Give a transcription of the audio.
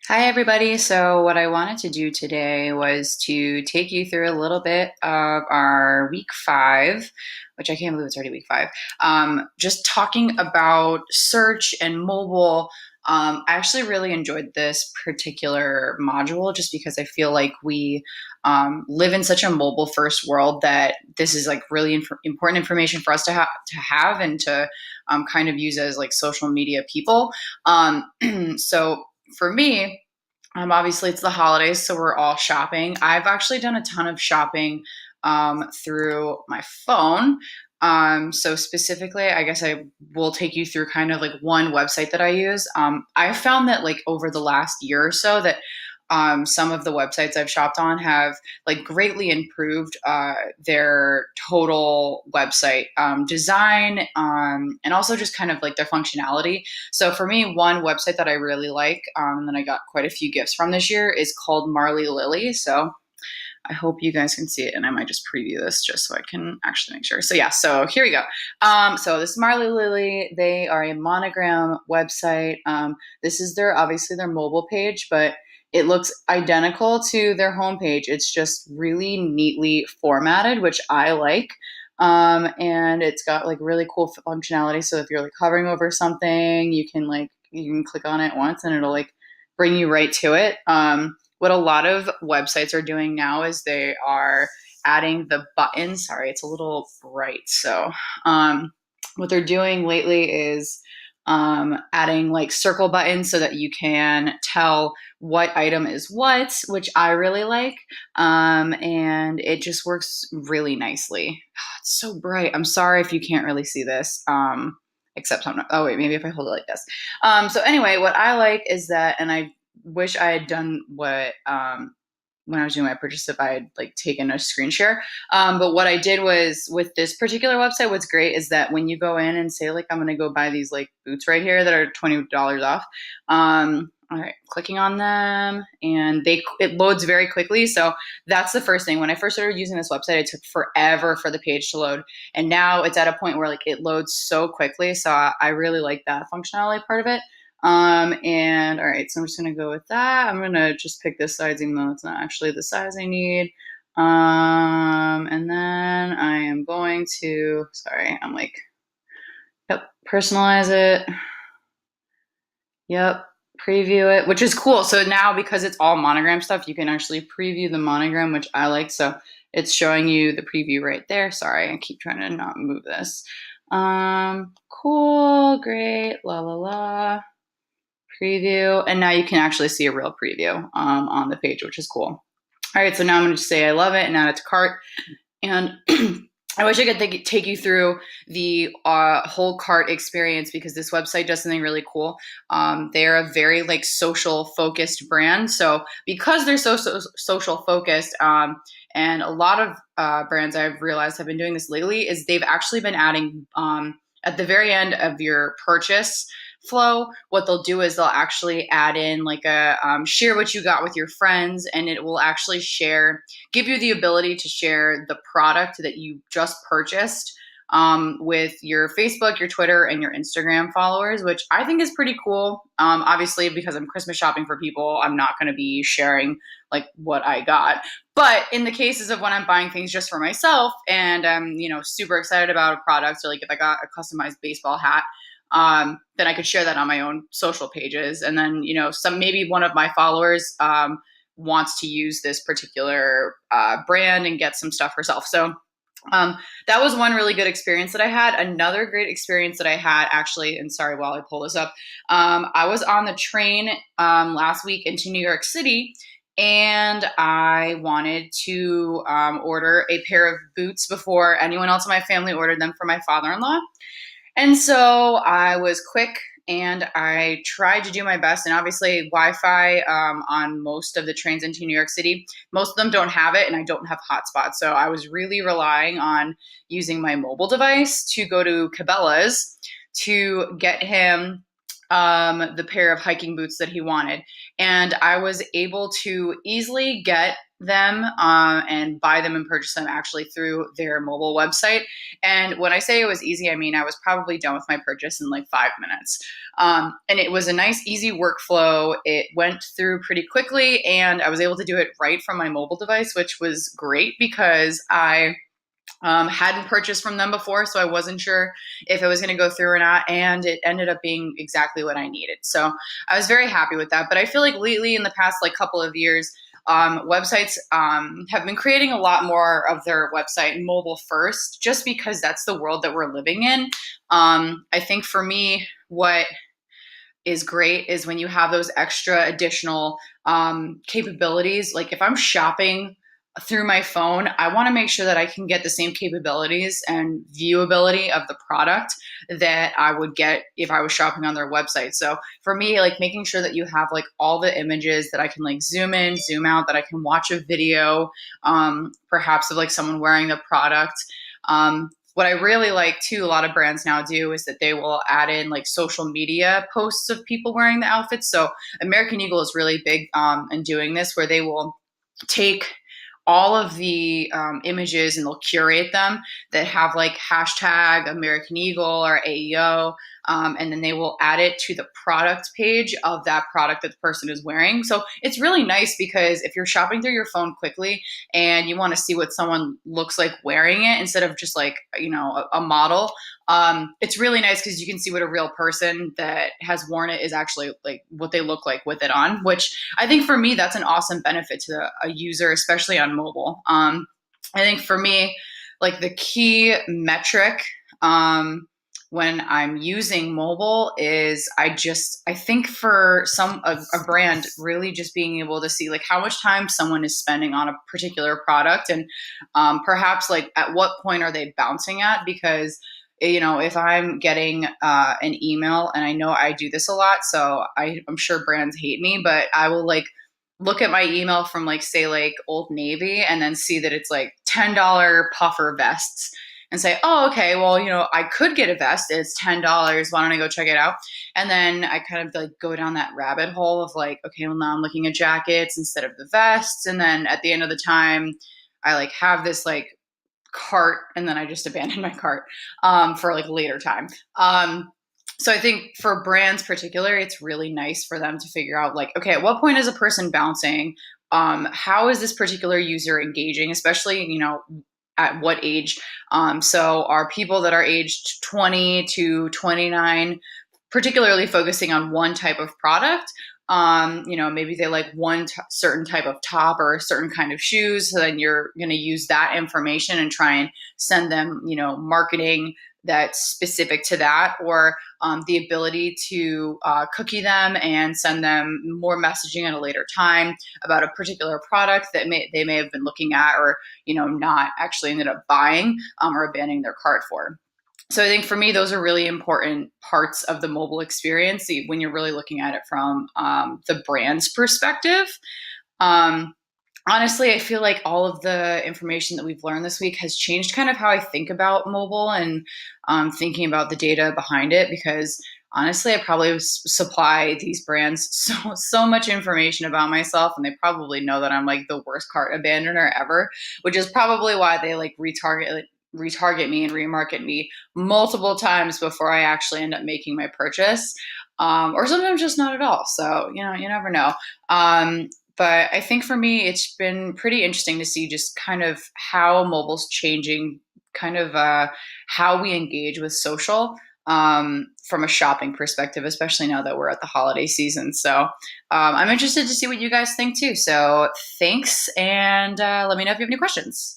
Hi, everybody. So, what I wanted to do today was to take you through a little bit of our week five, which I can't believe it's already week five. Just talking about search and mobile. I actually really enjoyed this particular module just because I feel like we live in such a mobile first world that this is like really important information for us to have and to kind of use as like social media people. So, for me, obviously it's the holidays, so we're all shopping. I've actually done a ton of shopping through my phone. So specifically, I guess I will take you through kind of like one website that I use. I found that like over the last year or so that some of the websites I've shopped on have like greatly improved their total website design and also just kind of like their functionality. So for me, one website that I really like, and I got quite a few gifts from this year, is called Marley Lily. So I hope you guys can see it, and I might just preview this just so I can actually make sure. So yeah, so here we go. So this is Marley Lily. They are a monogram website. This is their obviously their mobile page, but it looks identical to their homepage. It's just really neatly formatted, which I like. And it's got like really cool functionality. So if you're like hovering over something, you can click on it once and it'll like bring you right to it. What a lot of websites are doing now is they are adding the button. Sorry, it's a little bright. So, what they're doing lately is adding like circle buttons so that you can tell what item is what, which I really like. And it just works really nicely. It's so bright. I'm sorry if you can't really see this. Except I'm not. Oh wait, maybe if I hold it like this. So anyway, what I like is that, and I wish I had done what when I was doing my purchase if I had like taken a screen share. But what I did was with this particular website, what's great is that when you go in and say like I'm gonna go buy these like boots right here that are $20 off. All right, clicking on them and it loads very quickly. So that's the first thing. When I first started using this website, it took forever for the page to load. And now it's at a point where like it loads so quickly. So I really like that functionality part of it. And all right, so I'm just gonna go with that. I'm gonna just pick this size, even though it's not actually the size I need. And then I am going to, sorry, I'm like, yep, personalize it. Yep, preview it, which is cool. So now because it's all monogram stuff, you can actually preview the monogram, which I like. So it's showing you the preview right there. Sorry, I keep trying to not move this. Cool, great, la la la. Preview, and now you can actually see a real preview on the page, which is cool. All right, so now I'm going to say I love it and add it to cart. And I wish I could take you through the whole cart experience because this website does something really cool. They're a very like social focused brand. So because they're so social focused, and a lot of brands I've realized have been doing this lately is they've actually been adding at the very end of your purchase flow, what they'll do is they'll actually add in like a share what you got with your friends, and it will actually give you the ability to share the product that you just purchased with your Facebook, your Twitter, and your Instagram followers, which I think is pretty cool. Obviously, because I'm Christmas shopping for people, I'm not going to be sharing like what I got. But in the cases of when I'm buying things just for myself and I'm, super excited about a product, or like if I got a customized baseball hat, then I could share that on my own social pages. And then, maybe one of my followers wants to use this particular brand and get some stuff herself. So that was one really good experience that I had. Another great experience that I had actually, and sorry, while I pull this up, I was on the train last week into New York City, and I wanted to order a pair of boots before anyone else in my family ordered them for my father-in-law. And so I was quick and I tried to do my best. And obviously, Wi Fi on most of the trains into New York City, most of them don't have it, and I don't have hotspots. So I was really relying on using my mobile device to go to Cabela's to get him the pair of hiking boots that he wanted. And I was able to easily get them and buy them and purchase them actually through their mobile website. And when I say it was easy, I mean I was probably done with my purchase in like 5 minutes. And it was a nice, easy workflow. It went through pretty quickly, and I was able to do it right from my mobile device, which was great because I hadn't purchased from them before, so I wasn't sure if it was going to go through or not, and it ended up being exactly what I needed. So I was very happy with that. But I feel like lately, in the past like couple of years, websites have been creating a lot more of their website mobile first, just because that's the world that we're living in. I think for me, what is great is when you have those extra additional capabilities. Like if I'm shopping through my phone, I want to make sure that I can get the same capabilities and viewability of the product that I would get if I was shopping on their website. So for me, like making sure that you have like all the images that I can like zoom in, zoom out, that I can watch a video, perhaps of like someone wearing the product. What I really like too, a lot of brands now do is that they will add in like social media posts of people wearing the outfits. So American Eagle is really big in doing this, where they will take all of the images and they'll curate them that have like hashtag American Eagle or AEO. And then they will add it to the product page of that product that the person is wearing. So it's really nice because if you're shopping through your phone quickly and you want to see what someone looks like wearing it instead of just like, a model, it's really nice because you can see what a real person that has worn it is actually like what they look like with it on, which I think for me, that's an awesome benefit to a user, especially on mobile. I think for me, like the key metric, when I'm using mobile is I think for a brand, really just being able to see like how much time someone is spending on a particular product, and perhaps like at what point are they bouncing at. Because if I'm getting an email, and I know I do this a lot, so I'm sure brands hate me, but I will like look at my email from like say like Old Navy and then see that it's like $10 puffer vests and say, oh, okay, well, I could get a vest. It's $10. Why don't I go check it out? And then I kind of like go down that rabbit hole of like, okay, well, now I'm looking at jackets instead of the vests. And then at the end of the time, I like have this like cart, and then I just abandon my cart for like a later time. So I think for brands particular, it's really nice for them to figure out like, okay, at what point is a person bouncing? How is this particular user engaging, especially, at what age? So are people that are aged 20 to 29 particularly focusing on one type of product? Maybe they like one certain type of top or a certain kind of shoes. So then you're going to use that information and try and send them, marketing that's specific to that, or the ability to cookie them and send them more messaging at a later time about a particular product that they may have been looking at, or not actually ended up buying or abandoning their cart for. So I think for me, those are really important parts of the mobile experience when you're really looking at it from the brand's perspective. Um, Honestly, I feel like all of the information that we've learned this week has changed kind of how I think about mobile and thinking about the data behind it. Because honestly, I probably supply these brands so much information about myself, and they probably know that I'm like the worst cart abandoner ever, which is probably why they like retarget me and remarket me multiple times before I actually end up making my purchase, or sometimes just not at all. So you never know. But I think for me, it's been pretty interesting to see just kind of how mobile's changing, kind of how we engage with social from a shopping perspective, especially now that we're at the holiday season. So I'm interested to see what you guys think too. So thanks, and let me know if you have any questions.